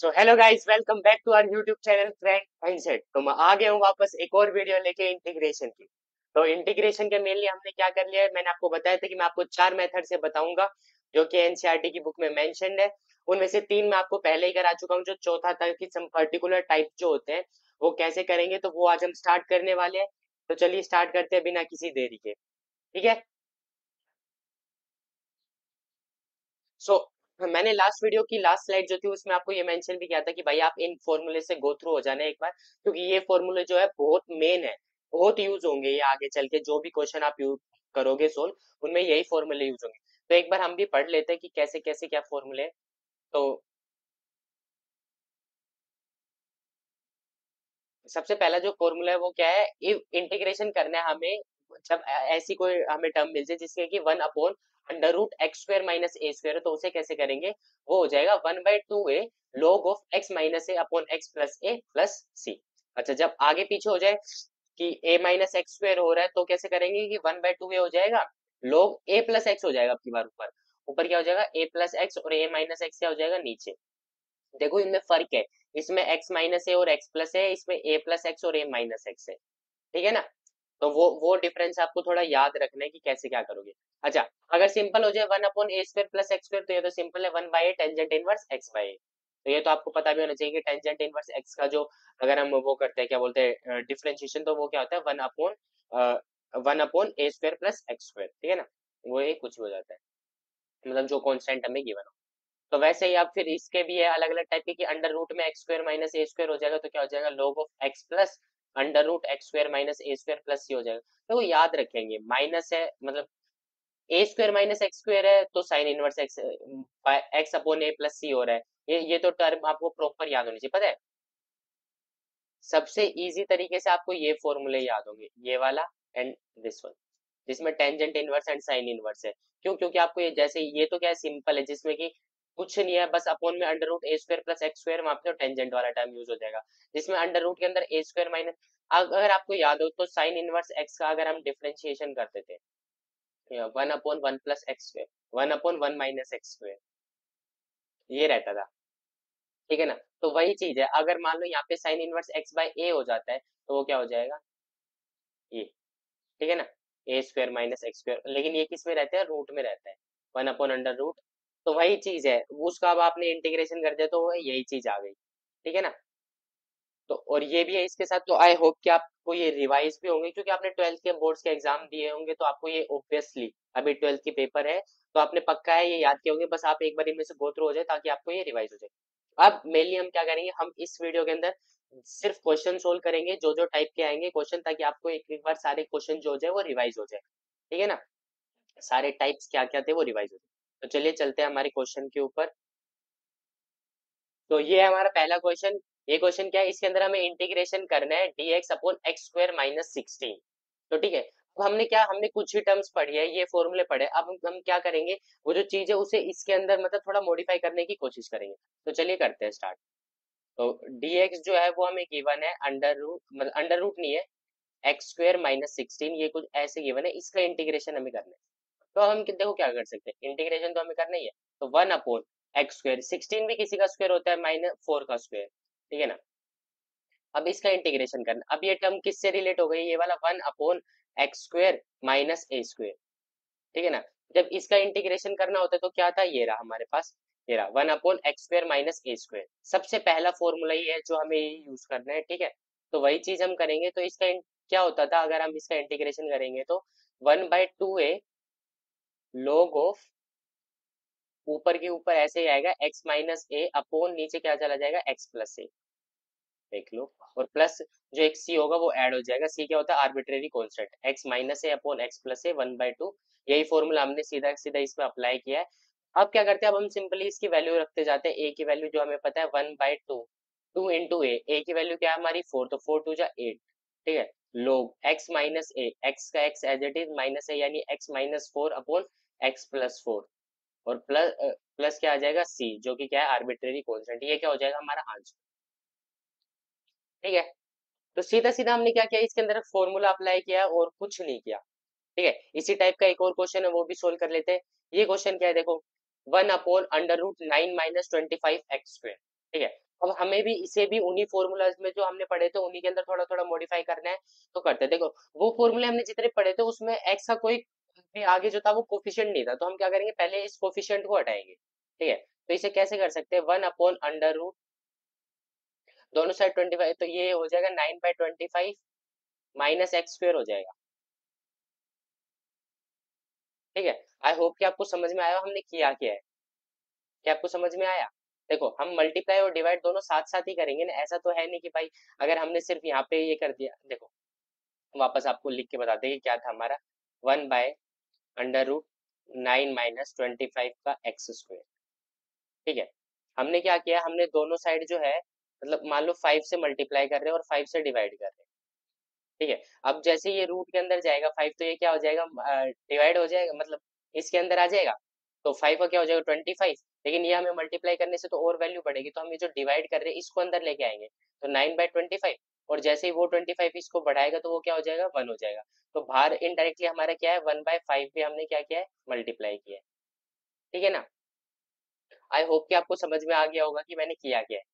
So hello guys, welcome back to our YouTube channel Crack Mindset. तो मैं आ गया हूँ वापस एक और वीडियो लेके इंटीग्रेशन की। तो इंटीग्रेशन के मेनली हमने क्या कर लिया है, मैंने आपको बताया था कि मैं आपको 4 मेथड से बताऊंगा जो कि एनसीईआरटी की बुक में मेंशन्ड है। उनमें से 3 मैं आपको पहले ही करा चुका हूँ। जो चौथा था कि सम पर्टिकुलर टाइप जो होते हैं वो कैसे करेंगे, तो वो आज हम स्टार्ट करने वाले हैं। तो चलिए स्टार्ट करते हैं बिना किसी देरी के। ठीक है। सो मैंने लास्ट वीडियो की लास्ट स्लाइड जो थी उसमें आपको ये मेंशन भी किया था कि भाई आप इन फॉर्मूले से गो थ्रू हो जाना एक बार, क्योंकि ये फॉर्मूले जो है बहुत मेन है, बहुत यूज होंगे ये आगे चल के। जो भी क्वेश्चन आप यूज करोगे सोल्व, उनमें यही फॉर्मूले यूज होंगे। तो एक बार हम भी पढ़ लेते हैं कि कैसे कैसे क्या फॉर्मूले हैं। तो सबसे पहला जो फॉर्मूला है वो क्या है, इंटीग्रेशन करना है हमें। जब ऐसी कोई हमें टर्म मिल जाए जिसके कि 1/√x² - a² है, तो उसे कैसे करेंगे। वो हो जाएगा 1/2a log of x - a/a+c। अच्छा, जब आगे पीछे हो जाए कि a - x² हो रहा है तो कैसे करेंगे कि 1/2a हो जाएगा log a+x हो जाएगा। आपकी बार ऊपर ऊपर क्या हो जाएगा a+x, और a - x क्या हो जाएगा नीचे। देखो इनमें फर्क है, इसमें x - a और x प्लस है, इसमें a+x और a-x है। ठीक है ना। तो वो डिफरेंस आपको थोड़ा याद रखना है कि कैसे क्या करोगे। अच्छा, अगर सिंपल हो जाए 1/a² + x² तो ये तो सिंपल है 1/a टेंजेंट इनवर्स x/a। तो ये तो आपको पता भी होना चाहिए कि टेंजेंट इनवर्स x का जो, अगर हम वो करते हैं क्या बोलते हैं डिफरेंशिएशन, तो वो क्या होता है 1/a² + x²। ठीक है ना। वो ये कुछ हो जाता है, मतलब जो कांस्टेंट हमें गिवन हो। तो वैसे ही आप फिर इसके भी है अलग अलग टाइप के कि अंडर रूट में x² - a² हो जाएगा, तो क्या हो जाएगा log of x plus under root x² - a²+c हो जाएगा। तो वो याद रखेंगे, माइनस है मतलब a² - x² है तो साइन इनवर्स x/a+c हो रहा है। ये तो टर्म आपको प्रॉपर याद होनी चाहिए, पता है। सबसे इजी तरीके से आपको ये फॉर्मूले याद होंगे, ये वाला एंड दिस वन, जिसमें tangent inverse and sine inverse है। क्यों? क्योंकि आपको ये जैसे ये तो क्या है सिंपल है, जिसमें कि कुछ नहीं है, बस अपॉन में अंडर रूट a² + x² वहां पे तो टेंजेंट वाला टर्म यूज हो जाएगा। जिसमें अंडर रूट के अंदर a² माइनस, अगर आपको याद हो तो साइन इनवर्स x का अगर हम डिफरेंशिएशन करते थे 1/1 + x², 1/1 - x², ये रहता था। ठीक है ना। तो वही चीज है, अगर मान लो यहाँ पे साइन इनवर्स x/a हो जाता है तो वो क्या हो जाएगा ये। ठीक है ना, a² - x², लेकिन ये किस में रहता है, रूट में रहता है, 1/√। तो वही चीज है, उसका अब आपने इंटीग्रेशन कर दिया तो वो यही चीज आ गई। ठीक है ना। तो और ये भी है इसके साथ, तो आई होप कि आपको ये रिवाइज भी होंगे, क्योंकि आपने 12th के बोर्ड्स के एग्जाम दिए होंगे, तो आपको ये ऑब्वियसली अभी 12th के पेपर है तो आपने पक्का है ये याद किया होंगे। बस आप एक बार इनमें से गो थ्रू हो जाए ताकि आपको ये रिवाइज हो जाए। अब मेनली हम क्या करेंगे, हम इस वीडियो के अंदर सिर्फ क्वेश्चन सोल्व करेंगे, जो जो टाइप के आएंगे क्वेश्चन, ताकि आपको एक एक बार सारे क्वेश्चन जो हो जाए वो रिवाइज हो जाए। ठीक है ना, सारे टाइप्स क्या क्या थे वो रिवाइज हो जाए। तो चलिए चलते हैं हमारे क्वेश्चन के ऊपर। तो ये है हमारा पहला क्वेश्चन। ये क्वेश्चन क्या है, इसके अंदर हमें इंटीग्रेशन करना है dx/x² - 16। तो ठीक है, अब हमने क्या, हमने कुछ ही टर्म्स पढ़ी है, ये फॉर्मूले पढ़े, अब हम क्या करेंगे, वो जो चीज है उसे इसके अंदर मतलब थोड़ा मॉडिफाई करने की कोशिश करेंगे। तो चलिए करते हैं स्टार्ट। तो dx जो है वो हमें गिवन है अंडर रूट, मतलब अंडर रूट नहीं है, x² - 16, ये कुछ ऐसे गिवन है, इसका इंटीग्रेशन हमें करना है। तो हम देखो क्या कर सकते हैं, इंटीग्रेशन तो हमें करना ही है। तो 1/x², 16 भी किसी का स्क्वायर होता है, -4 का स्क्वायर। ठीक है ना। अब इसका इंटीग्रेशन करना, अब ये टर्म किससे रिलेट हो गई, ये वाला 1/x² - a²। ठीक है ना। जब इसका इंटीग्रेशन करना होता है तो क्या था, ये रहा हमारे पास, ये रहा 1/x² - a²। सबसे पहला फॉर्मूला ये है जो हमें यूज करना है। ठीक है। तो वही चीज हम करेंगे। तो इसका क्या होता था, अगर हम इसका इंटीग्रेशन करेंगे तो 1/2a log ऑफ, ऊपर के ऊपर ऐसे ही आएगा x - a अपॉन नीचे क्या चला जाएगा x+a। देख लो, और प्लस जो एक c होगा वो ऐड हो जाएगा। c क्या होता है, arbitrary constant, x - a upon x+a 1/2। यही फॉर्मूला हमने सीधा सीधा इसमें अप्लाई किया है। अब क्या करते हैं, अब हम सिंपली इसकी वैल्यू रखते जाते हैं। a की वैल्यू जो हमें पता है 1/2, 2 इंटू a की वैल्यू क्या है हमारी 4, तो 4 2 जा 8। ठीक है। लोग x - a, x का x as it is minus है, यानी x - 4 अपॉन x+4, और प्लस क्या आ जाएगा c, जो कि क्या है आर्बिट्रेरी कांस्टेंट। ये क्या हो जाएगा हमारा आंसर। ठीक है। तो सीधा सीधा हमने क्या किया, इसके अंदर फॉर्मूला अप्लाई किया और कुछ नहीं किया। ठीक है। इसी टाइप का एक और क्वेश्चन है, वो भी सोल्व कर लेते हैं। ये क्वेश्चन क्या है देखो, 1/√9 - 25 x²। ठीक है। अब हमें भी इसे भी उन्हीं फॉर्मूलाज में जो हमने पढ़े थे उन्हीं के अंदर थोड़ा थोड़ा मॉडिफाई करना है, तो करते हैं। देखो वो फॉर्मूले हमने जितने पढ़े थे उसमें एक्स का कोई भी आगे जो था वो कोफिशिएंट नहीं था, तो हम क्या करेंगे, पहले इस कोफिशिएंट को हटाएंगे। ठीक है, तो इसे कैसे कर सकते हैं, 1/√, दोनों साइड 25, तो ये हो जाएगा 9/25 माइनस एक्स स्क्वायर हो जाएगा। ठीक है, आई होप कि आपको समझ में आया हमने किया क्या है। क्या आपको समझ में आया? देखो हम मल्टीप्लाई और डिवाइड दोनों साथ साथ ही करेंगे ना, ऐसा तो है नहीं कि भाई अगर हमने सिर्फ यहाँ पे ये कर दिया। देखो वापस आपको लिख के बताते हैं कि क्या था हमारा, 1/√9 - 25 का एक्स स्क्वायर। ठीक है, हमने क्या किया, हमने दोनों साइड जो है, मतलब मान लो 5 से मल्टीप्लाई कर रहे हैं और 5 से डिवाइड कर रहे हैं। ठीक है, अब जैसे ये रूट के अंदर जाएगा 5, तो ये क्या हो जाएगा, डिवाइड हो जाएगा, मतलब इसके अंदर आ जाएगा, तो 5 का क्या हो जाएगा, 25। लेकिन ये हमें मल्टीप्लाई करने से तो और वैल्यू बढ़ेगी, तो हम ये जो डिवाइड कर रहे हैं इसको अंदर लेके आएंगे, तो 9/25, और जैसे ही वो 25 इसको बढ़ाएगा तो वो क्या हो जाएगा, 1 हो जाएगा। तो बाहर इनडायरेक्टली हमारा क्या है, 1/5 भी हमने क्या किया है, मल्टीप्लाई किया है। ठीक है ना, आई होप कि आपको समझ में आ गया होगा कि मैंने किया क्या है।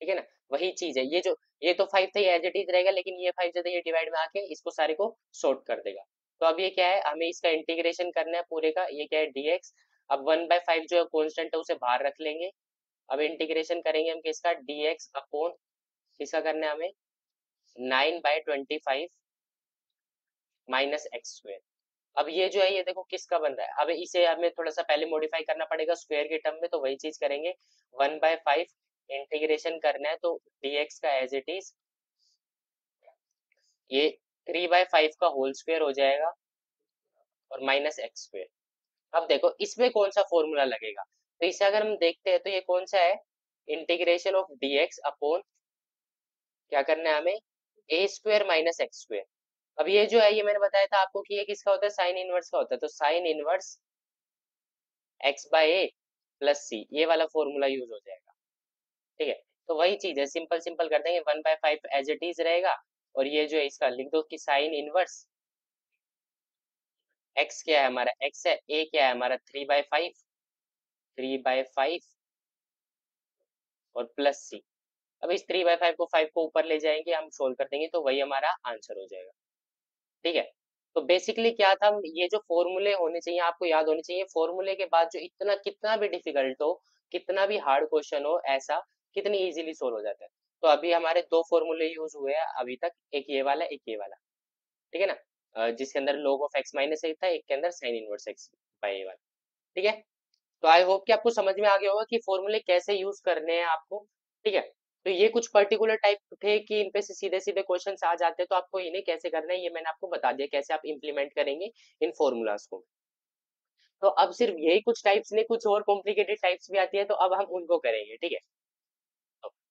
ठीक है ना, वही चीज है, ये जो ये तो 5 था ये एज इट इज रहेगा, लेकिन ये 5 जो था ये डिवाइड में आके इसको सारे को शॉर्ट कर देगा। तो अब ये क्या है, हमें इसका इंटीग्रेशन करना है पूरे का, ये क्या है, dx। अब 1/5 जो है कांस्टेंट है उसे बाहर रख लेंगे। अब इंटीग्रेशन करेंगे हम किसका, dx अपॉन, किसका करना है हमें, 9/25 माइनस एक्स स्क्वायर। अब ये जो है ये देखो किसका बन रहा है, अब इसे हमें थोड़ा सा पहले मॉडिफाई करना पड़ेगा स्क्वायर के टर्म में, तो वही चीज करेंगे, 1/5 इंटीग्रेशन करना है, तो dx का एज इट इज ये 3/5 का होल स्क्वायर हो जाएगा, और माइनस एक्स स्क्वायर। अब देखो इसमें कौन सा फॉर्मूला लगेगा, तो इसे अगर हम देखते हैं तो ये कौन सा है, इंटीग्रेशन ऑफ dx अपॉन, क्या करना है हमें, ए स्क्वायर माइनस एक्स स्क्वायर। अब ये जो है ये मैंने बताया था आपको कि ये किसका होता है, साइन इनवर्स का होता है, तो साइन इनवर्स x/a प्लस सी, ये वाला फॉर्मूला यूज हो जाएगा। ठीक है, तो वही चीज है, सिंपल सिंपल कर देंगे, 1/5 एज इट इज रहेगा, और ये जो है इसका लिख दो कि साइन इनवर्स, x क्या है हमारा, x है, a क्या है हमारा, 3/5, 3/5 और प्लस सी। अब इस 3/5 को 5 को ऊपर ले जाएंगे, हम सोल्व कर देंगे, तो वही हमारा आंसर हो जाएगा। ठीक है, तो बेसिकली क्या था, ये जो फॉर्मूले होने चाहिए आपको याद होने चाहिए, फॉर्मूले के बाद जो इतना कितना भी डिफिकल्ट हो, कितना भी हार्ड क्वेश्चन हो, ऐसा कितनी इजीली सोल्व हो जाता है। तो अभी हमारे दो फॉर्मूले यूज हुए हैं अभी तक, एक ये वाला एक ये वाला। ठीक है ना, जिसके अंदर log ऑफ x माइनस ए था, एक के अंदर साइन इनवर्स x बाई ए वाला। ठीक है, तो आई होप कि आपको समझ में आ गया होगा कि फॉर्मूले कैसे यूज करने हैं आपको। ठीक है, तो ये कुछ पर्टिकुलर टाइप थे कि इन पे से सीधे सीधे क्वेश्चंस आ जाते हैं, तो आपको इन्हें कैसे करना है ये मैंने आपको बता दिया, कैसे आप इंप्लीमेंट करेंगे इन फॉर्मूलाज को। तो अब सिर्फ यही कुछ टाइप्स नहीं, कुछ और कॉम्प्लिकेटेड टाइप्स भी आती है, तो अब हम उनको करेंगे। ठीक है,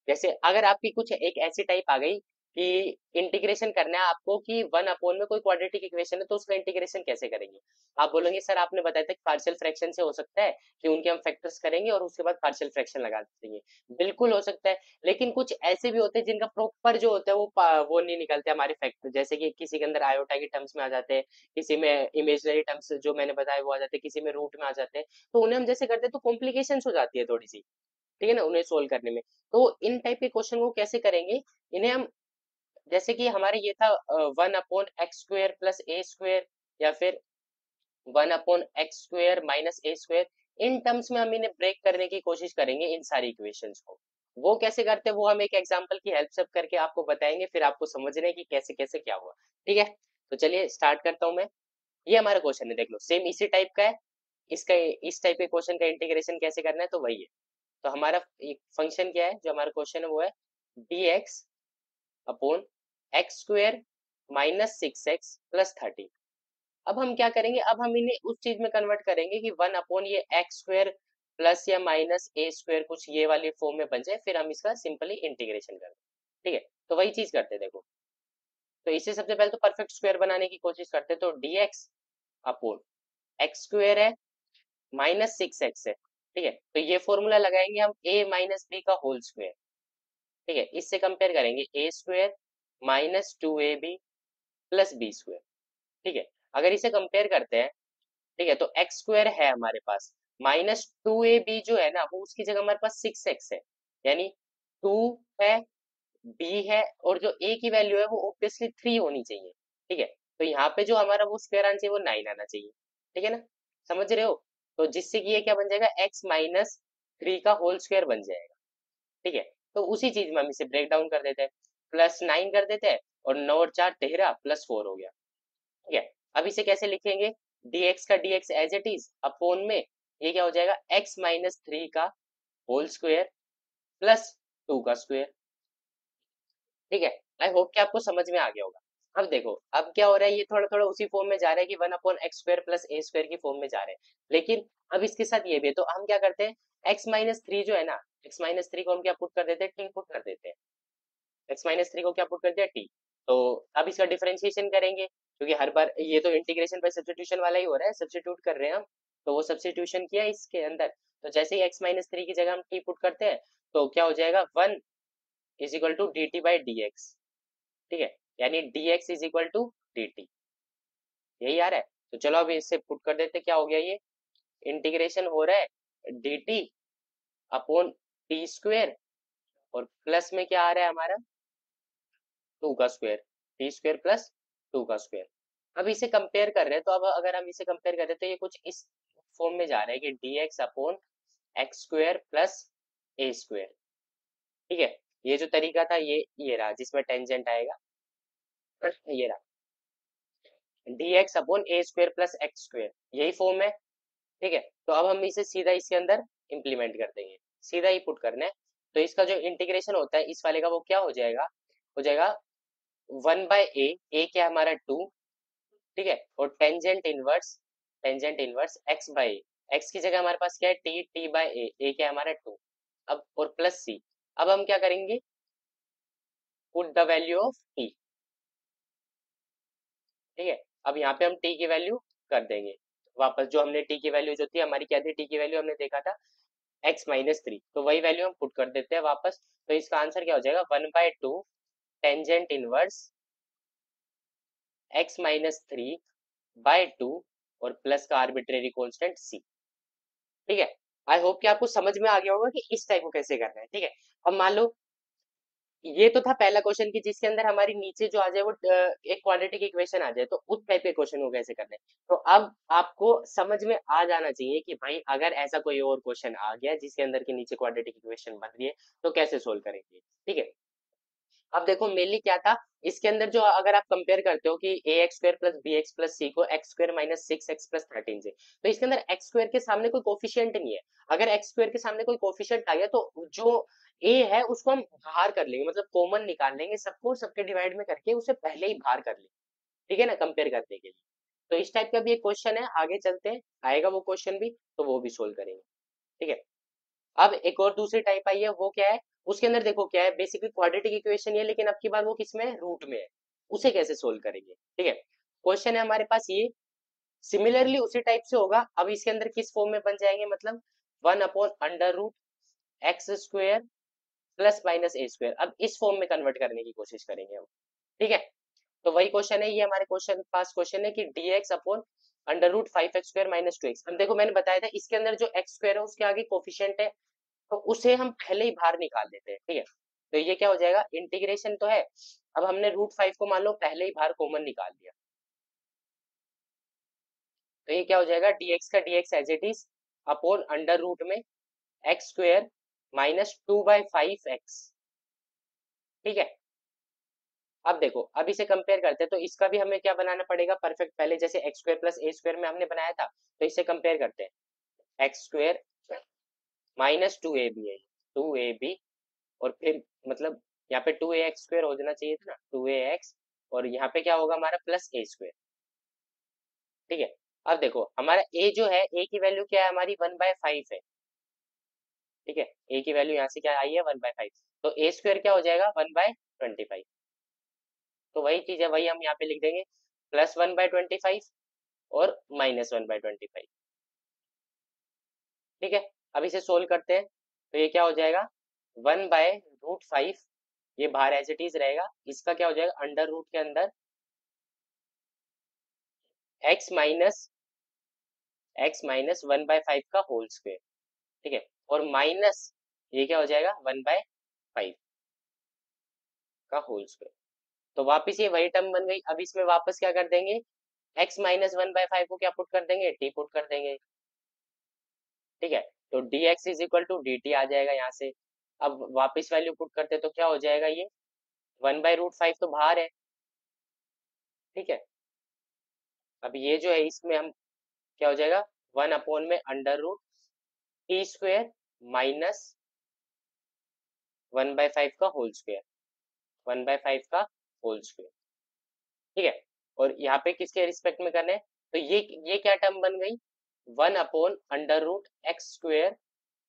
जैसे अगर आपकी कुछ एक ऐसी टाइप आ गई कि इंटीग्रेशन करना है आपको, कि 1 अपॉन में कोई क्वाड्रेटिक इक्वेशन है तो उसका इंटीग्रेशन कैसे करेंगे। आप बोलेंगे सर आपने बताया था कि पार्शियल फ्रैक्शन से हो सकता है, कि उनके हम फैक्टर्स करेंगे और उसके बाद पार्शियल फ्रैक्शन लगा देंगे। बिल्कुल हो सकता है, लेकिन कुछ ऐसे भी होते हैं जिनका प्रॉपर जो होता है वो नहीं निकलते हमारे फैक्टर, जैसे कि किसी के अंदर आयोटा के टर्म्स में आ जाते हैं, किसी में इमेजनरी टर्म्स जो मैंने बताया वो आ जाते हैं, किसी में रूट में आ जाते हैं, तो उन्हें हम जैसे करते हैं तो कॉम्प्लिकेशन हो जाती है थोड़ी सी। ठीक है ना, उन्हें सोल्व करने में। तो इन टाइप के क्वेश्चन को कैसे करेंगे, इन्हें हम, जैसे कि हमारे ये था 1/x² प्लस ए स्क्वेयर, या फिर 1/x² minus A square, in terms में हम इन्हें ब्रेक करने की कोशिश करेंगे इन सारी इक्वेशंस को। वो कैसे करते हैं वो हम एक एग्जांपल की हेल्प से करके आपको बताएंगे, फिर आपको समझने की कैसे कैसे क्या हुआ। ठीक है, तो चलिए स्टार्ट करता हूं मैं। ये हमारा क्वेश्चन है, देख लो सेम इसी टाइप का है। इसका इस टाइप के क्वेश्चन का इंटीग्रेशन कैसे करना है, तो वही है। तो हमारा एक फंक्शन क्या है, जो हमारा क्वेश्चन है वो है dx upon x square minus 6x plus 30। अब हम क्या करेंगे, अब हम इन्हें उस चीज में कन्वर्ट करेंगे कि 1 अपॉन ये एक्स स्क्वेयर प्लस या माइनस ए स्क्वेयर कुछ ये वाली फॉर्म में बन जाए, फिर हम इसका सिंपली इंटीग्रेशन कर दें। ठीक है, तो वही चीज करते हैं देखो। तो इसे सबसे पहले तो परफेक्ट स्क्वायर बनाने की कोशिश करते हैं, तो dx अपॉन एक्स स्क्वेयर है माइनस 6x है। ठीक है, तो ये फॉर्मूला लगाएंगे हम a माइनस बी का होल स्क्वायर। ठीक है, इससे कंपेयर करेंगे A square minus 2ab plus B square. ठीक है, अगर इसे कंपेयर करते हैं, ठीक है, तो एक्स स्क्वायर है हमारे पास, माइनस 2ab जो है ना वो उसकी जगह हमारे पास 6x है। यानी 2 है, बी है, और जो ए की वैल्यू है वो ऑब्वियसली 3 होनी चाहिए, ठीक है। तो यहाँ पे जो हमारा वो स्क्वायर आना चाहिए वो 9 आना चाहिए, ठीक है ना, समझ रहे हो। तो जिससे कि ये क्या बन जाएगा, एक्स माइनस 3 का होल स्क्वायर बन जाएगा, ठीक है। तो उसी चीज में हम इसे ब्रेक डाउन कर देते हैं, +9 कर देते हैं, और 9 और 4 13 +4 हो गया, ठीक है। अब इसे कैसे लिखेंगे, dx का dx as it is upon में ये क्या हो जाएगा, x-3 का होल स्क्वायर +2 का स्क्वायर, ठीक है। आई होप कि आपको समझ में आ गया होगा। अब देखो, अब क्या हो रहा है, ये थोड़ा थोड़ा उसी फॉर्म में जा रहा है कि 1/x² प्लस ए स्क्वायर की फॉर्म में जा रहे हैं, लेकिन अब इसके साथ ये भी है, तो हम क्या करते हैं, x-3 जो है ना, x-3 को हम क्या पुट कर देते हैं, t पुट कर देते हैं, x-3 को क्या पुट कर दिया, t। तो अब इसका डिफरेंशिएशन करेंगे, क्योंकि हर बार ये तो इंटीग्रेशन बाय सब्स्टिट्यूशन वाला ही हो रहा है, सब्स्टिट्यूट कर रहे हैं हम, तो वो सब्स्टिट्यूशन किया इसके अंदर। तो जैसे ही x-3 की जगह हम t पुट करते हैं, तो क्या हो जाएगा, 1 is equal to D T by D x, ठीक है, यानी dx is equal to dt, यही आ रहा है। तो चलो अब इससे पुट कर देते, क्या हो गया, ये इंटीग्रेशन हो रहा है dt अपॉन टी स्क्वेयर, और प्लस में क्या आ रहा है हमारा, 2 का स्क्वायर, टी स्क्वायर प्लस 2 का स्क्वायर। अब इसे कंपेयर कर रहे हैं, तो अब अगर हम इसे कंपेयर करें तो ये कुछ इस फॉर्म में जा रहा है कि dx upon x square plus A square, ठीक है। ये जो तरीका था ये रहा जिसमें टेंजेंट आएगा, ये रहा dx अपॉन ए स्क्वायर प्लस एक्स स्क्वायर, यही फॉर्म है, ठीक है। तो अब हम इसे सीधा इसके अंदर इम्प्लीमेंट कर देंगे, सीधा ही पुट करना है। तो इसका जो इंटीग्रेशन होता है इस वाले का, वो क्या हो जाएगा 1/a, ए क्या है हमारा 2, ठीक है, और tangent inverse x by A, x की जगह हमारे पास क्या है टी, टी बाई ए क्या है हमारा 2, अब और प्लस सी। अब हम क्या करेंगे, put the value of T, ठीक है। अब यहाँ पे हम टी की वैल्यू कर देंगे वापस, जो हमने टी की वैल्यू जो थी हमारी, क्या थी टी की वैल्यू हमने देखा था x-3, तो वही वैल्यू हम पुट कर देते हैं वापस। तो इसका आंसर क्या हो जाएगा, 1/2 टेंजेंट इनवर्स x-3/2 और प्लस का आर्बिट्रेरी कांस्टेंट c, ठीक है। आई होप कि आपको समझ में आ गया होगा कि इस टाइप को कैसे करना है, ठीक है। अब मान लो ये तो था पहला क्वेश्चन की जिसके अंदर हमारी नीचे जो आ जाए वो एक क्वाड्रेटिक इक्वेशन आ जाए, तो उस टाइप के क्वेश्चन को कैसे करना है। तो अब आपको समझ में आ जाना चाहिए कि भाई अगर ऐसा कोई और क्वेश्चन आ गया जिसके अंदर के नीचे क्वाड्रेटिक इक्वेशन बन रही है, तो कैसे सोल्व करेंगे, ठीक है। अब देखो मेनली क्या था इसके अंदर, जो अगर आप कंपेयर करते हो कि A x square plus B x plus C को x square minus 6x plus 13 से, तो इसके अंदर एक्स स्क्वायर के सामने कोई कोफिशिएंट नहीं है। अगर एक्स स्क्वायर के सामने कोई कोफिशिएंट आ गया तो जो ए है उसको हम बाहर कर लेंगे, मतलब कॉमन निकाल लेंगे, सबको सबके डिवाइड में करके उसे पहले ही बाहर कर लेंगे, ठीक है ना, कंपेयर करने के लिए। तो इस टाइप का भी एक क्वेश्चन है, आगे चलते हैं आएगा वो क्वेश्चन भी, तो वो भी सोल्व करेंगे, ठीक है। अब एक और दूसरी टाइप आई है, वो क्या है, उसके अंदर देखो क्या है, बेसिकली क्वाड्रेटिक इक्वेशन ही है, लेकिन अब की बार वो किसमें है, रूट में है। उसे कैसे सोल्व करेंगे, ठीक है। क्वेश्चन है हमारे पास ये, सिमिलरली उसी टाइप से होगा, अब इसके अंदर किस फॉर्म में बन जाएंगे, मतलब 1/√x² प्लस माइनस ए स्क्वायर, अब इस फॉर्म में कन्वर्ट करने की कोशिश करेंगे हम, ठीक है। तो वही क्वेश्चन है, ये हमारे क्वेश्चन पास क्वेश्चन है कि dx upon √5x² minus 2x। अब देखो मैंने बताया था इसके अंदर जो x स्क्वायर है उसके आगे कोफिशिएंट है, तो उसे हम पहले ही बाहर निकाल देते हैं, ठीक है। तो ये क्या हो जाएगा, इंटीग्रेशन तो है, अब हमने √5 को मान लो पहले ही बाहर कॉमन निकाल दिया, तो ये क्या हो जाएगा, dx का dx as it is upon under root में एक्स स्क्वायर माइनस 2/5x, ठीक है। अब देखो, अब इसे कंपेयर करते हैं, तो इसका भी हमें क्या बनाना पड़ेगा, परफेक्ट, पहले जैसे x square plus A square में हमने बनाया था, तो इसे कंपेयर करते हैं, एक्स स्क्वायर माइनस 2ab है, 2ab, और फिर मतलब यहाँ पे 2ax स्क्वायर हो जाना चाहिए था ना, 2ax, और यहाँ पे क्या होगा हमारा प्लस ए स्क्वायर, ठीक है। अब देखो हमारा a जो है, a की वैल्यू क्या है हमारी 1/5 है, ठीक है, a की वैल्यू यहाँ से क्या आई है 1/5, तो a स्क्वायर क्या हो जाएगा 1/25, तो वही चीज है, वही हम यहाँ पे लिख देंगे, +1/25 और -1/25, ठीक है। अब इसे सोल्व करते हैं, तो ये क्या हो जाएगा 1/√5, ये बाहर एज इट इज रहेगा, इसका क्या हो जाएगा अंडर रूट के अंदर x माइनस 1/5 का होल स्क्वायर, ठीक है, और माइनस ये क्या हो जाएगा 1/5 का होल स्क्वायर। तो वापस ये वही टर्म बन गई। अब इसमें वापस क्या कर देंगे, x माइनस 1/5 को क्या पुट कर देंगे, t पुट कर देंगे। ठीक है, तो dx is equal to dt आ जाएगा यहाँ से। अब वापस वैल्यू पुट करते तो क्या हो जाएगा, ये 1/√5 तो बाहर है। ठीक है, अब ये जो है इसमें हम क्या हो जाएगा, 1 में √t² माइनस 1/5 का होल स्क्वायर, 1/5 का होल स्क्वायर। ठीक है, और यहाँ पे किसके रिस्पेक्ट में करना है, तो ये क्या टर्म बन गई, 1/√x²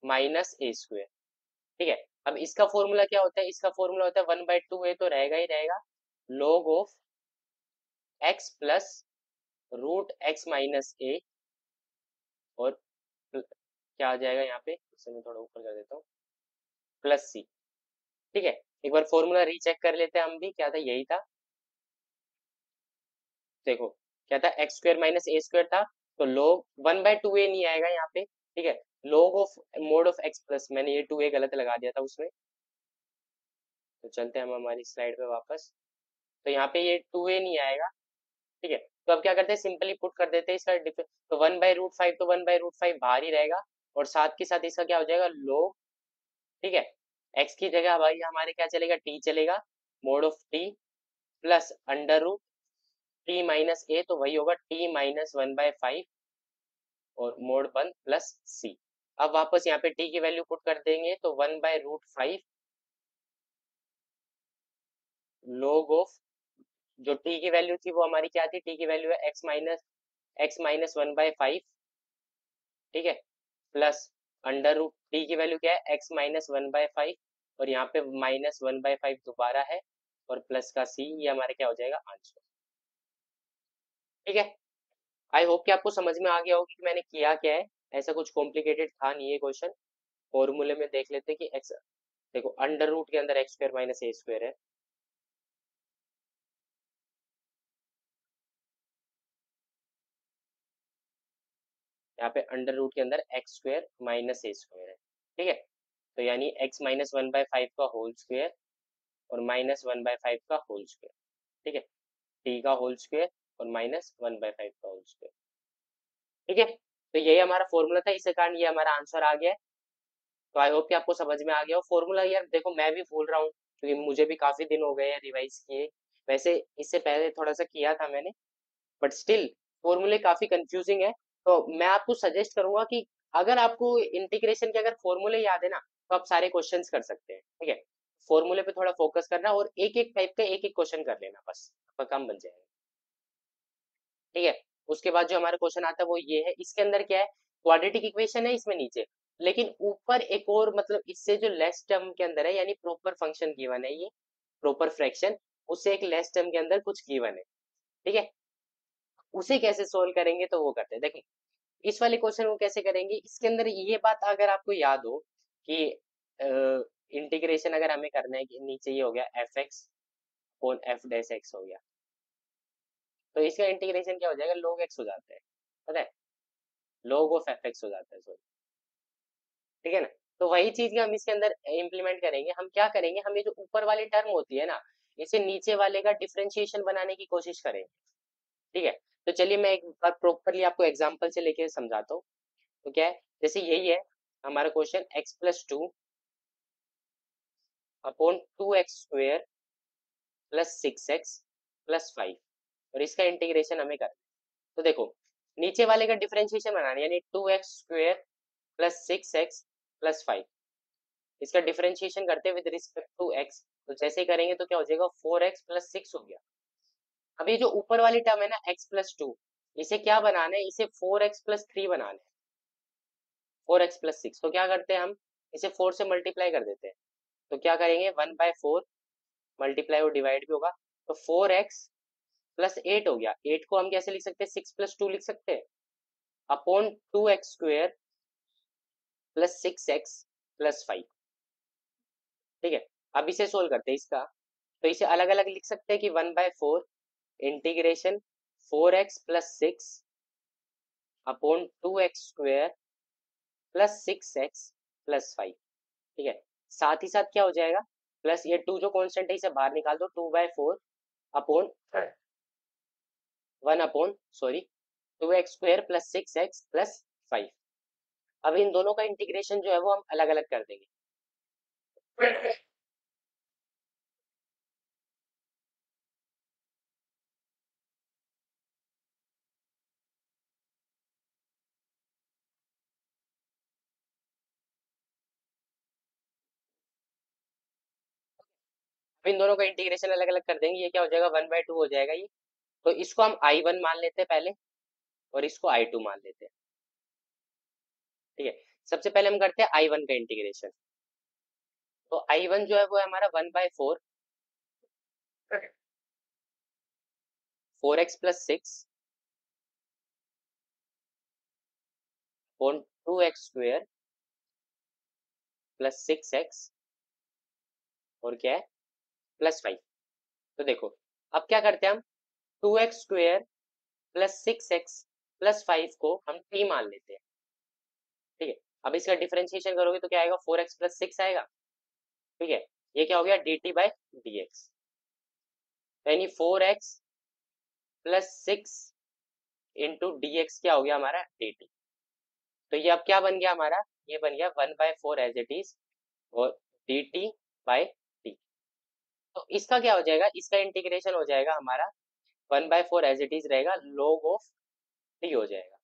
माइनस a²। ठीक है, अब इसका फॉर्मूला क्या होता है, इसका फॉर्मूला होता है 1/2 तो रहेगा ही रहेगा, log of x plus √x minus a, और क्या आ जाएगा यहाँ पे, इसे मैं थोड़ा ऊपर कर देता हूँ, प्लस c। ठीक है, एक बार फॉर्मूला रीचेक कर लेते हैं हम भी, क्या था, यही था। देखो क्या था, x² माइनस a² था, तो log 1/2a नहीं आएगा यहाँ पे। ठीक है, log of mode of x plus, मैंने ये 2a गलत लगा दिया था उसमें। तो चलते हैं हम हमारी स्लाइड पे वापस, तो यहाँ पे ये 2a नहीं आएगा। ठीक है, तो अब क्या करते हैं, सिंपली पुट कर देते हैं इसका डिफरेंस, तो 1/√5 तो 1/√5 बाहर ही रहेगा, और साथ के साथ इसका क्या हो जाएगा, log। ठीक है, x की जगह भाई हमारे क्या चलेगा, t चलेगा, mode of t plus √t minus a, तो वही होगा t माइनस 1/5 और मोड 1 प्लस c। अब वापस यहाँ पे t की वैल्यू पुट कर देंगे, तो 1/√5 log ऑफ, जो t की वैल्यू थी वो हमारी क्या थी, t की वैल्यू है x माइनस 1/5। ठीक है, प्लस अंडर रूट टी की वैल्यू क्या है, x-1/5, और यहाँ पे -1/5 दोबारा है, और प्लस का c, ये हमारे क्या हो जाएगा, आंसर। ठीक है, आई होप कि आपको समझ में आ गया होगा कि मैंने किया क्या है, ऐसा कुछ कॉम्प्लिकेटेड था नहीं ये क्वेश्चन। फॉर्मूले में देख लेते हैं कि x, देखो अंडर रूट के अंदर x² माइनस a² है। यहाँ पे अंडर रूट के अंदर x² माइनस a² है। ठीक है, तो यानी x-1/5 का होल स्क्वायर और -1/5 का होल स्क्वायर। ठीक है, t का होल स्क्वायर और -1/5 का होल स्क्वायर। ठीक है, तो यही हमारा फॉर्मूला था, इसी कारण ये हमारा आंसर आ गया है। तो आई होप कि आपको समझ में आ गया हो फॉर्मूला। यार देखो मैं भी भूल रहा हूँ, क्योंकि मुझे भी काफी दिन हो गए हैं रिवाइज किए, वैसे इससे पहले थोड़ा सा किया था मैंने, बट स्टिल फॉर्मूले काफी कंफ्यूजिंग है। तो मैं आपको सजेस्ट करूंगा कि अगर आपको इंटीग्रेशन के अगर फॉर्मूले याद है ना, तो आप सारे क्वेश्चंस कर सकते हैं। ठीक है, फॉर्मूले पे थोड़ा फोकस करना, और एक एक टाइप का एक एक क्वेश्चन कर लेना, बस आपका काम बन जाएगा। ठीक है, उसके बाद जो हमारा क्वेश्चन आता है वो ये है, इसके अंदर क्या है, क्वाड्रेटिक इक्वेशन है इसमें नीचे, लेकिन ऊपर एक और, मतलब इससे जो लेस टर्म के अंदर है, यानी प्रॉपर फंक्शन गिवन है, ये प्रॉपर फ्रैक्शन, उससे एक लेस टर्म के अंदर कुछ गिवन है। ठीक है, उसे कैसे सोल्व करेंगे, तो वो करते हैं, देखो इस वाले क्वेश्चन को कैसे करेंगे, इसके अंदर ये बात अगर आपको याद हो कि इंटीग्रेशन अगर हमें करना है कि नीचे ये हो गया f(x) अपॉन f(x) हो गया, तो इसका इंटीग्रेशन क्या हो जाएगा, log x हो जाता है, पता है, log ऑफ f(x) हो जाता है, सॉरी। ठीक है ना, तो वही चीज हम इसके अंदर इम्प्लीमेंट करेंगे। हम क्या करेंगे, हम ये जो ऊपर वाली टर्म होती है ना, इसे नीचे वाले का डिफरेंशिएशन बनाने की कोशिश करेंगे। ठीक है, तो चलिए मैं एक बार प्रॉपरली आपको एग्जांपल से लेके समझाता हूँ। तो क्या है, जैसे यही है हमारा question, x+2 upon 2x² plus 6x plus 5, और इसका इंटीग्रेशन हमें करना है। तो देखो नीचे वाले का डिफरेंशिएशन बनाना है, यानी 2x² प्लस 6x प्लस 5, इसका डिफरेंशिएशन करते हैं विद रिस्पेक्ट टू x। तो जैसे ही करेंगे तो क्या हो जाएगा, 4x प्लस 6 हो गया। अब ये जो ऊपर वाली टर्म है ना, x+2, इसे क्या बनाना है, इसे 4x प्लस 3 बनाना है, 4x प्लस 6। तो क्या करते हैं हम, इसे 4 से मल्टीप्लाई कर देते हैं, तो क्या करेंगे, 1/4 मल्टीप्लाई और डिवाइड भी होगा, तो 4x प्लस 8 हो गया। 8 को हम कैसे लिख सकते हैं, 6 प्लस 2 लिख सकते हैं, upon 2x² plus 6x plus 5। ठीक है, अब इसे सोल्व करते हैं इसका, तो इसे अलग अलग लिख सकते हैं कि 1/4 integration 4x plus 6 upon 2x² plus 6x plus 5। ठीक है। साथ ही साथ क्या हो जाएगा, प्लस ये टू जो कांस्टेंट है इसे बाहर निकाल दो, 2/4 upon 1 upon sorry 2x² plus 6x plus 5। अब इन दोनों का इंटीग्रेशन जो है वो हम अलग अलग कर देंगे। अब इन दोनों का इंटीग्रेशन अलग अलग कर देंगे, ये क्या हो जाएगा 1/2 हो जाएगा ये। तो इसको हम I1 मान लेते हैं पहले, और इसको I2 मान लेते हैं। ठीक है, सबसे पहले हम करते हैं I1 का इंटीग्रेशन। तो I1 जो है वो है हमारा 1/4 4x plus 6 upon 2x² plus 6x और क्या है प्लस 5। तो देखो अब क्या करते हैं हम, 2x² प्लस 6x प्लस 5 को हम t मान लेते हैं। ठीक है, अब इसका डिफरेंशिएशन करोगे तो क्या आएगा, 4x प्लस 6 आएगा। ठीक है, ये क्या हो गया dt बाई dx, यानी 4x प्लस 6 इंटू dx क्या हो गया हमारा dt। तो ये अब क्या बन गया हमारा, ये बन गया 1/4 एज इट इज और dt बाई t। तो इसका क्या हो जाएगा, इसका इंटीग्रेशन हो जाएगा हमारा 1/4 एज इट इज रहेगा, log ऑफ t हो जाएगा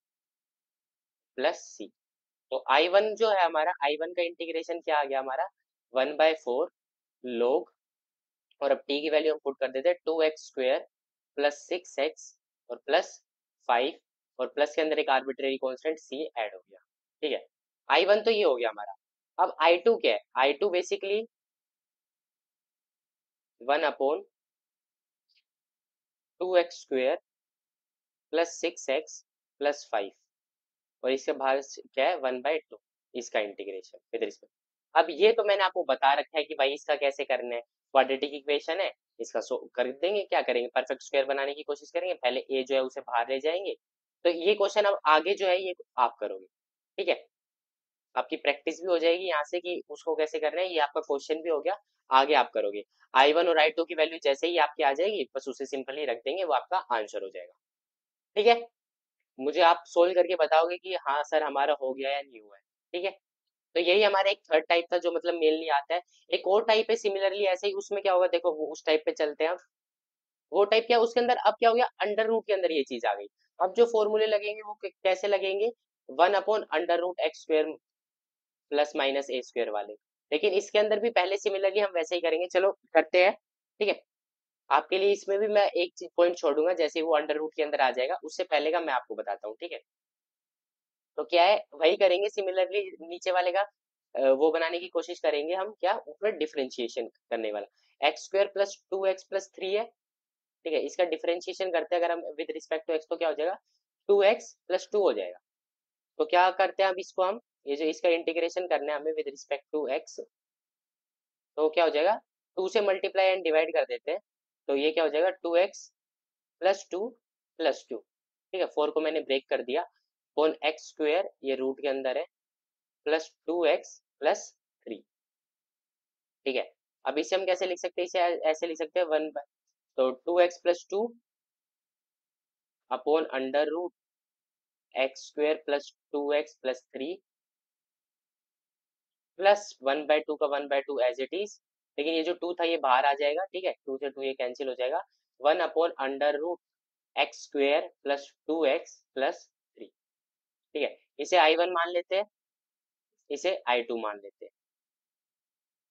प्लस c। तो I1 जो है हमारा, I1 का इंटीग्रेशन क्या आ गया हमारा 1/4 log, और अब t की वैल्यू हम पुट कर देते हैं 2x² प्लस 6x और प्लस 5, और प्लस के अंदर एक आर्बिट्रेरी कांस्टेंट c ऐड हो गया। ठीक है, I1 तो ये हो गया हमारा। अब I2 क्या है, I2 basically 1/2x² plus 6x plus 5, और इसके बाहर क्या है 1/2, इसका इंटीग्रेशन विद रिस्पेक्ट। अब ये तो मैंने आपको बता रखा है कि भाई इसका कैसे करना है, क्वाड्रेटिक इक्वेशन है, इसका कर देंगे, क्या करेंगे परफेक्ट स्क्वायर बनाने की कोशिश करेंगे, पहले ए जो है उसे बाहर ले जाएंगे। तो ये क्वेश्चन अब आगे जो है ये आप करोगे। ठीक है, आपकी प्रैक्टिस भी हो जाएगी यहाँ से कि उसको कैसे करना है, ये आपका क्वेश्चन भी हो गया, आगे आप करोगे। I1 और I2 की वैल्यू जैसे ही आपकी आ जाएगी बस उसे सिंपली रख देंगे, वो आपका आंसर हो जाएगा। ठीक है, मुझे आप सोल्व करके बताओगे कि हाँ सर हमारा हो गया या नहीं हुआ है। ठीक है, तो यही हमारा एक थर्ड टाइप था जो मतलब मेनली आता है। एक और टाइप है सिमिलरली ऐसे ही, उसमें क्या होगा देखो, वो उस टाइप पे चलते हैं हम। वो टाइप क्या, उसके अंदर अब क्या हो गया, अंडर रूट के अंदर ये चीज आ गई। अब जो फॉर्मूले लगेंगे वो कैसे लगेंगे, 1/√x² प्लस माइनस a² वाले। लेकिन इसके अंदर भी पहले सिमिलरली हम वैसे ही करेंगे, चलो करते हैं। ठीक है, आपके लिए इसमें भी मैं एक चीज पॉइंट छोड़ूंगा, जैसे ही वो अंडर रूट के अंदर आ जाएगा उससे पहले का मैं आपको बताता हूँ। ठीक है, तो क्या है वही करेंगे सिमिलरली, नीचे वाले का वो बनाने की कोशिश करेंगे हम, क्या ऊपर डिफरेंशिएशन करने वाला, x² प्लस 2x प्लस 3 है। ठीक है, इसका डिफरेंशिएशन करते हैं अगर हम विद रिस्पेक्ट टू x, तो क्या हो जाएगा 2x+2 हो जाएगा। तो क्या करते हैं अब इसको हम, ये जो इसका इंटीग्रेशन करना है हमें विद रिस्पेक्ट टू x, तो क्या हो जाएगा 2 से मल्टीप्लाई एंड डिवाइड कर देते हैं। तो ये क्या हो जाएगा 2x+2+2। ठीक है, 4 को मैंने ब्रेक कर दिया, अपॉन x² ये रूट के अंदर है, प्लस 2x+3। ठीक है, अब इसे हम कैसे लिख सकते हैं, इसे ऐसे लिख सकते हैं तो 2x+2 upon under root x² plus 2x+3 plus 1/2 का 1/2 एज इट इज। लेकिन ये जो 2 था ये बाहर आ जाएगा। ठीक है, 2 से 2 ये कैंसिल हो जाएगा, 1/√x² प्लस 2x+3। ठीक है, इसे I1 मान लेते हैं, इसे I2 मान लेते हैं।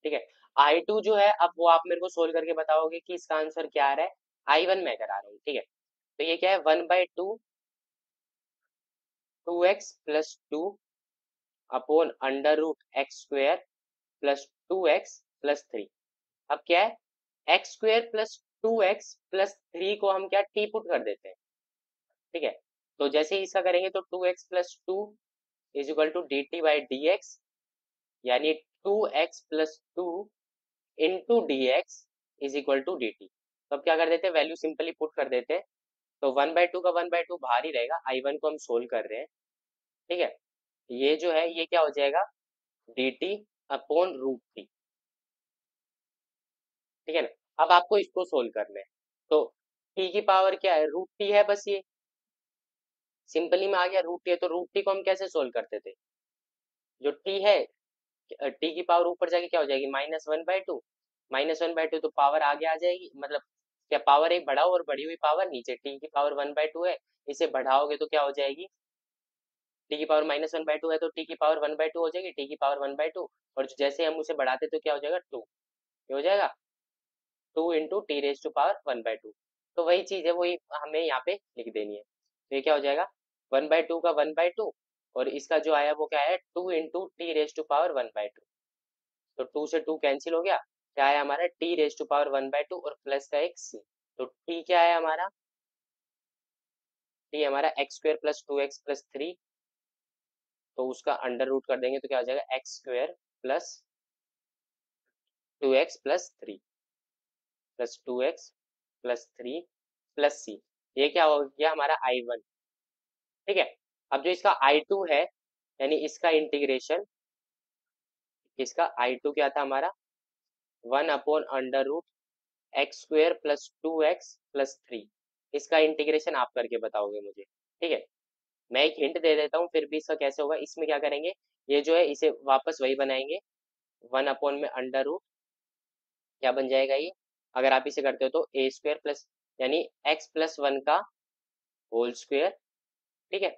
ठीक है, I2 जो है अब वो आप मेरे को सोल्व करके बताओगे कि इसका आंसर क्या आ रहा है, I1 मैं करा रहा हूँ। ठीक है, तो ये क्या है 1/2 2x+2 upon under root x² plus 2x+3। अब क्या है x² प्लस 2x+3 को हम क्या टी पुट कर देते हैं। ठीक है, तो जैसे ही इसका करेंगे तो 2x+2 is equal to dt by dx, यानी 2x+2 into dx is equal to dt। तो अब क्या कर देते हैं, वैल्यू सिंपली पुट कर देते हैं। तो 1/2 का 1/2 बाहर ही रहेगा, I1 को हम सोल्व कर रहे हैं। ठीक है, ये जो है ये क्या हो जाएगा dt अपॉन रूट टी, ठीक है ना। अब आपको इसको सोल्व करना है, तो टी की पावर क्या है, रूट टी है, बस ये सिंपली में आ गया रूट टी है, तो रूट टी को हम कैसे सोल्व करते थे, जो टी है टी की पावर ऊपर जाके क्या हो जाएगी, -1/2, -1/2 तो पावर आगे आ जाएगी, मतलब क्या पावर एक बढ़ाओ और बढ़ी हुई पावर नीचे, टी की पावर 1/2 है, इसे बढ़ाओगे तो क्या हो जाएगी, टी की पावर -1/2 है तो टी की पावर 1/2 हो जाएगी, टी की पावर 1/2, और जैसे हम उसे बढ़ाते तो क्या हो जाएगा 2, ये हो जाएगा 2 × t⁻⁴ 1/2, तो वही चीज है, वही हमें यहाँ पे लिख देनी है, तो ये क्या हो जाएगा 1/2 का 1/2, और इसका जो आया वो क्या है 2 × t⁻⁴ 1/2, तो 2 से 2 कैंसिल हो गया, क्या है हमारा t⁻⁴ 1/2 और प्लस का एक c, तो t क्या है हमारा, t हमारा x² + 2x + 3, तो उसका अंडर रूट कर देंगे तो क्या हो जाएगा x² + 2x + 3 +2x + 3 +c, ये क्या हो गया हमारा I1, ठीक है। अब जो इसका I2 है, यानी इसका इंटीग्रेशन, इसका I2 क्या था हमारा 1/√x² + 2x + 3, इसका इंटीग्रेशन आप करके बताओगे मुझे, ठीक है। मैं एक हिंट दे देता हूँ फिर भी इसका कैसे होगा, इसमें क्या करेंगे, ये जो है इसे वापस वही बनाएंगे, 1/√, क्या बन जाएगा ये, अगर आप इसे करते हो तो a² प्लस, यानी x+1 का होल स्क्वायर, ठीक है,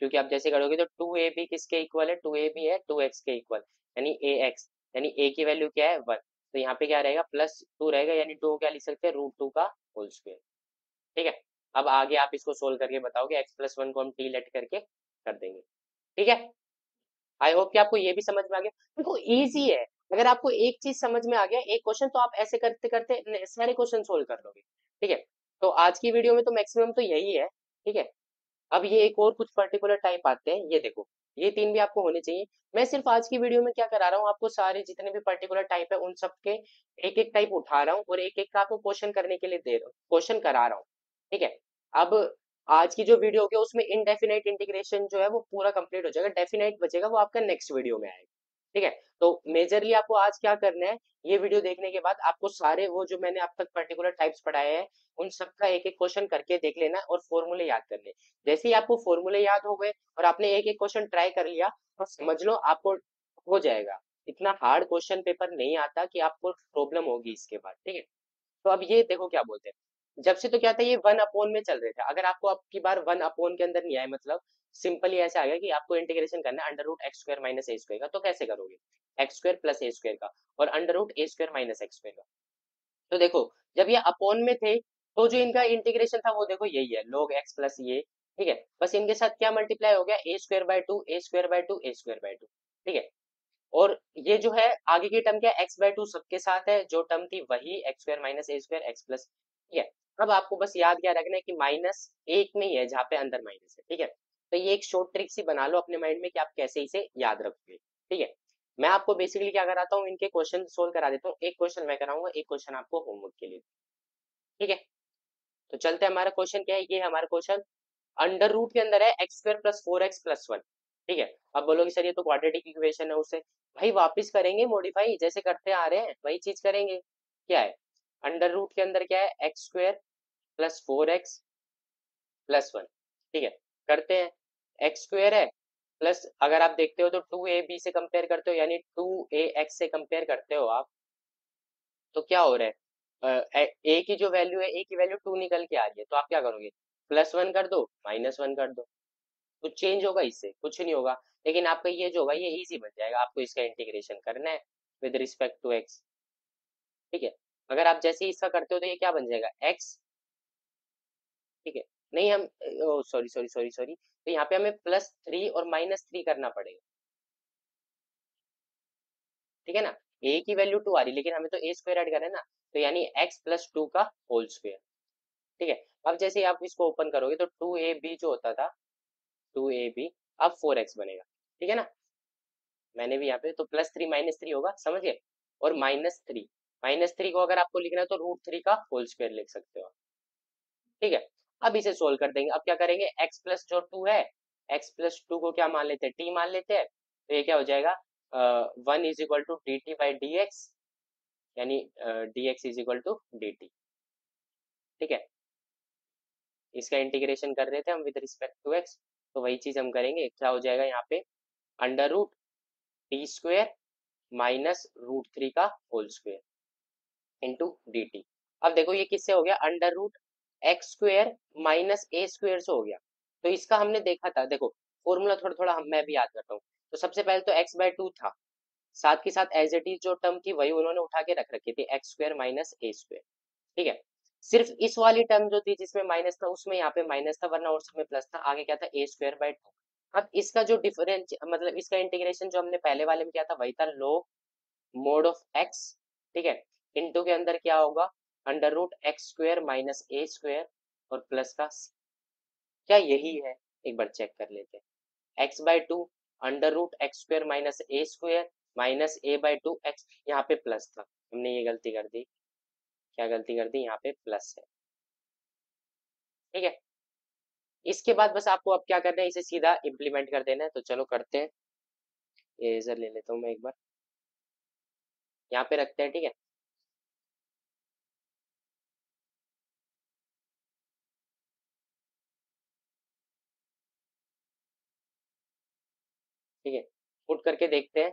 क्योंकि आप जैसे करोगे तो 2ab किसके इक्वल है, 2ab है 2x के इक्वल, यानी ax, यानी a की वैल्यू क्या है 1, तो यहाँ पे क्या रहेगा +2 रहेगा, यानी 2 क्या लिख सकते हैं √2 का होल स्क्वायर, ठीक है। अब आगे आप इसको सोल्व करके बताओगे, x+1 को हम t लेट करके कर देंगे, ठीक है। आई होप कि आपको ये भी समझ में आ गया, देखो इजी है, अगर आपको एक चीज समझ में आ गया एक क्वेश्चन, तो आप ऐसे करते करते सारे क्वेश्चन सोल्व कर लोगे, ठीक है। तो आज की वीडियो में तो मैक्सिमम तो यही है, ठीक है। अब ये एक और कुछ पर्टिकुलर टाइप आते हैं, ये देखो, ये तीन भी आपको होने चाहिए। मैं सिर्फ आज की वीडियो में क्या करा रहा हूँ, आपको सारे जितने भी पर्टिकुलर टाइप है उन सब के एक एक टाइप उठा रहा हूँ और एक एक का आपको क्वेश्चन करने के लिए दे रहा हूँ, क्वेश्चन करा रहा हूँ, ठीक है। अब आज की जो वीडियो होगी उसमें इनडेफिनाइट इंटीग्रेशन जो है वो पूरा कंप्लीट हो जाएगा, डेफिनाइट बचेगा, वो आपका नेक्स्ट वीडियो में आएगा, ठीक है। तो मेजरली आपको आज क्या करना है, ये वीडियो देखने के बाद आपको सारे वो जो मैंने अब तक पर्टिकुलर टाइप्स पढ़ाए हैं उन सबका एक एक क्वेश्चन करके देख लेना और फॉर्मूले याद करने, जैसे ही आपको फॉर्मूले याद हो गए और आपने एक एक क्वेश्चन ट्राई कर लिया तो समझ लो आपको हो जाएगा, इतना हार्ड क्वेश्चन पेपर नहीं आता कि आपको प्रॉब्लम होगी इसके बाद, ठीक है। तो अब ये देखो क्या बोलते हैं, जब से तो क्या था ये 1/, में चल रहे थे, अगर आपको अब की बार 1/, के अंदर नहीं आए, मतलब सिंपली ऐसे आ गया कि आपको इंटीग्रेशन करना है √x² - a² का, तो कैसे करोगे x² + a² का और √a² - x² का, तो देखो जब ये अपॉन में थे तो जो इनका इंटीग्रेशन था वो देखो यही है log x प्लस ये, ठीक है, बस इनके साथ क्या मल्टीप्लाई हो गया a²/2 a²/2 a²/2, ठीक है। और ये जो है आगे की टर्म क्या है x/2 सबके साथ है, जो टर्म थी वही x² - a² x प्लस, ठीक है। अब आपको बस याद क्या रखना है कि माइनस एक में ही है जहाँ पे अंदर माइनस है, ठीक है। तो ये एक शॉर्ट ट्रिक सी बना लो अपने माइंड में कि आप कैसे इसे याद रखोगे, ठीक है। मैं आपको बेसिकली क्या कराता हूँ, इनके क्वेश्चन सोल्व करा देता हूँ, एक क्वेश्चन मैं कराऊंगा, एक क्वेश्चन आपको होमवर्क के लिए, ठीक है। तो चलते हैं, हमारा क्वेश्चन क्या है, ये हमारा क्वेश्चन अंडर रूट के अंदर है x² + 4x + 1, ठीक है। अब बोलोगे सर ये तो क्वाड्रेटिक इक्वेशन है, उसे भाई वापस करेंगे मॉडिफाई, जैसे करते आ रहे हैं वही चीज करेंगे, क्या है अंडर रूट के अंदर क्या है x² + 4x + 1, ठीक है, करते हैं, x² है प्लस, अगर आप देखते हो तो 2ab से कंपेयर करते हो, यानी 2ax से कंपेयर करते हो आप, तो क्या हो रहा है ए की जो वैल्यू है, ए की वैल्यू 2 निकल के आ रही है, तो आप क्या करोगे +1 कर दो -1 कर दो, कुछ चेंज होगा इससे, कुछ नहीं होगा, लेकिन आपका ये जो होगा ये इजी बन जाएगा, आपको इसका इंटीग्रेशन करना है विद रिस्पेक्ट टू एक्स, ठीक है। अगर आप जैसे ही इसका करते हो तो ये क्या बन जाएगा एक्स, ठीक है, नहीं हम सॉरी सॉरी सॉरी सॉरी, तो यहाँ पे हमें +3 और -3 करना पड़ेगा, ठीक है ना, ए की वैल्यू 2 आ रही है लेकिन हमें तो a² ऐड करना है ना, तो यानी x + 2 का होल स्क्वायर, ठीक है। अब जैसे ही आप इसको ओपन करोगे तो 2ab जो होता था 2ab अब 4x बनेगा, ठीक है ना, मैंने भी यहाँ पे तो +3 -3 होगा, समझ गए, और -3 को अगर आपको लिखना है तो √3 का होल स्क्वायर लिख सकते हो आप, ठीक है। अब इसे सोल्व कर देंगे, अब क्या करेंगे x प्लस जो 2 है, x + 2 को क्या मान लेते हैं t मान लेते हैं, तो ये क्या हो जाएगा one is equal to D T by D x, यानी D x is equal to D T. ठीक है, इसका इंटीग्रेशन कर रहे थे हम विद रिस्पेक्ट टू एक्स, तो वही चीज हम करेंगे। क्या हो जाएगा यहाँ पे, under root T square minus root three का whole square into D T. अब देखो ये किससे हो गया, under root x square minus A square से हो गया। तो इसका हमने देखा था, देखो फॉर्मूला थोड़ा थोड़ा मैं भी याद करता हूँ। तो सबसे पहले तो एक्स बाय टू था, साथ के साथ एज इट इज जो टर्म थी वही उन्होंने उठा के रख रखी थी, एक्स स्क्वायर माइनस ए स्क्वायर। ठीक है, सिर्फ इस वाली टर्म जो थी जिसमें माइनस था उसमें यहाँ पे माइनस था, वरना और सब में प्लस था। आगे क्या था, ए स्क्वायर बाय टू। अब इसका जो डिफरेंस मतलब इसका इंटीग्रेशन जो हमने पहले वाले में किया था वही था, log मोड ऑफ एक्स। ठीक है, इनटू के अंदर क्या होगा, under root x square minus ए स्क्वायर और प्लस का c। क्या यही है, एक बार चेक कर लेते हैं। X by two under root x square minus A square minus a by two x, यहाँ पे प्लस था, हमने ये गलती कर दी। क्या गलती कर दी, यहाँ पे प्लस है। ठीक है, इसके बाद बस आपको अब क्या करना है, इसे सीधा इम्प्लीमेंट कर देना है। तो चलो करते हैं, इरेजर ले लेता हूँ मैं एक बार, यहाँ पे रखते हैं। ठीक है, ठीक है, पुट करके देखते हैं।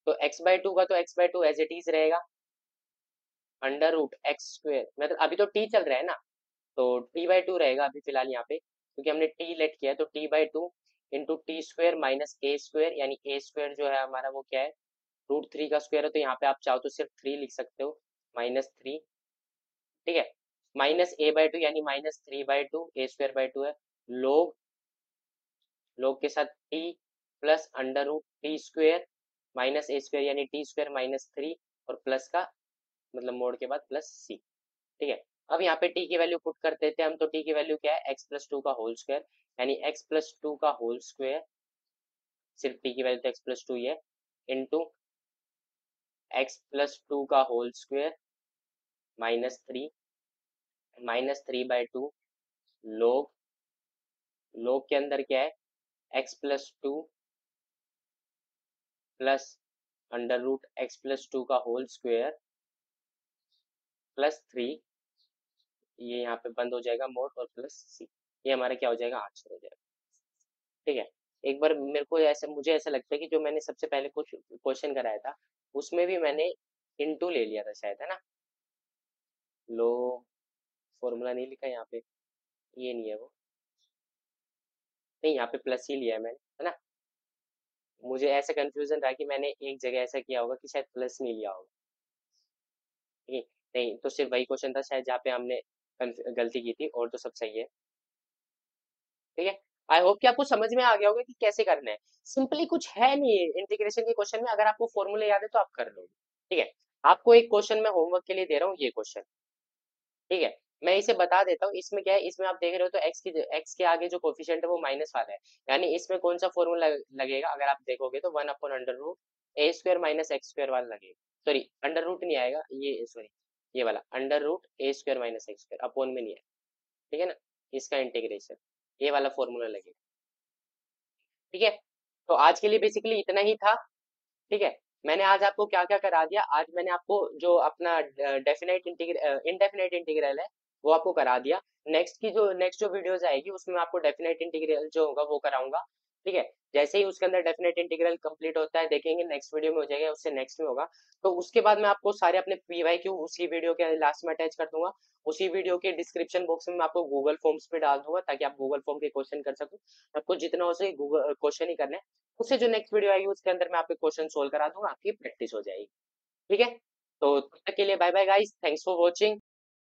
तो एक्स बाय टू का तो x by two as it is रहेगा, अंडर रूट एक्स स्क्वायर, मतलब अभी तो टी चल रहा है ना, तो टी बाई टू रहेगा अभी फिलहाल यहाँ पे, क्योंकि हमने टी लेट किया है। तो T by two into T square minus A square, यानी ए स्क्वायर जो है हमारा वो क्या है, रूट थ्री का स्क्वायर है। तो यहाँ पे आप चाहो तो सिर्फ थ्री लिख सकते हो, माइनस थ्री। ठीक है, माइनस ए बाई टू यानी minus three by two, A square by two है, लोग लोग के साथ T plus under root T square minus ए स्क्वायर यानी टी स्क्वायर माइनस थ्री, और प्लस का मतलब मोड के बाद प्लस सी। ठीक है, अब यहाँ पे t की वैल्यू पुट कर देते हैं हम। तो t की वैल्यू क्या है, x प्लस टू का होल स्क्वायर, यानी x प्लस टू का होल स्क्वायर, सिर्फ t की वैल्यू तो x प्लस टू ही है, इंटू एक्स प्लस टू का whole square minus three by two, log लोग के अंदर क्या है, x plus two plus under root x plus two का होल स्क्वायर प्लस थ्री, ये यहाँ पे बंद हो जाएगा मोड, और प्लस सी। ये हमारा क्या हो जाएगा, आंसर हो जाएगा। ठीक है, एक बार मेरे को ऐसा, मुझे ऐसा लगता है कि जो मैंने सबसे पहले कुछ क्वेश्चन कराया था उसमें भी मैंने इनटू ले लिया था शायद, है ना। लो, फॉर्मूला नहीं लिखा यहाँ पे, ये नहीं है वो, नहीं यहाँ पे प्लस ही लिया है मैंने, है ना। मुझे ऐसा कंफ्यूजन रहा कि मैंने एक जगह ऐसा किया होगा कि शायद प्लस नहीं लिया होगा। ठीक है, नहीं तो सिर्फ वही क्वेश्चन था शायद जहाँ पे हमने गलती की थी, और तो सब सही है। ठीक है, आई होप कि आपको समझ में आ गया होगा कि कैसे करना है। सिंपली कुछ है नहीं इंटीग्रेशन के क्वेश्चन में, अगर आपको फॉर्मूले याद है तो आप कर लोगे। ठीक है, आपको एक क्वेश्चन मैं होमवर्क के लिए दे रहा हूँ, ये क्वेश्चन। ठीक है, मैं इसे बता देता हूँ। इसमें क्या है, इसमें आप देख रहे हो तो एक्स के आगे जो कोफिशिएंट है वो माइनस वाला है, यानी इसमें कौन सा फॉर्मूला लगेगा, अगर आप देखोगे तो one upon under root A square minus x square वाला लगेगा। सॉरी, अंडर रूट नहीं आएगा, ये सॉरी, ये वाला under root A square minus x square, upon में नहीं है। ठीक है ना, इसका इंटीग्रेशन, ये वाला फॉर्मूला लगेगा। ठीक है, तो आज के लिए बेसिकली इतना ही था। ठीक है, मैंने आज आपको क्या क्या करा दिया, आज मैंने आपको जो अपना डेफिनेट इंटीग्रल इनडेफिनेट इंटीग्रल है वो आपको करा दिया। नेक्स्ट जो वीडियोस आएगी उसमें मैं आपको डेफिनेट इंटीग्रल जो होगा वो कराऊंगा। ठीक है, जैसे ही उसके अंदर डेफिनेट इंटीग्रल कंप्लीट होता है देखेंगे, नेक्स्ट वीडियो में हो जाएगा, उससे नेक्स्ट में होगा। तो उसके बाद मैं आपको सारे अपने पीवाईक्यू उसी वीडियो के लास्ट में अटैच कर दूंगा। उसी वीडियो के डिस्क्रिप्शन बॉक्स में मैं आपको गूगल फॉर्म्स पे डाल दूंगा, ताकि आप गूगल फॉर्म के क्वेश्चन कर सको। आपको जितना हो सके गूगल क्वेश्चन ही करना है, उससे जो नेक्स्ट वीडियो आएगी उसके अंदर मैं आपके क्वेश्चन सोल्व करा दूंगा, आपकी प्रैक्टिस हो जाएगी। ठीक है, तो तब तक के लिए bye bye guys, thanks for watching.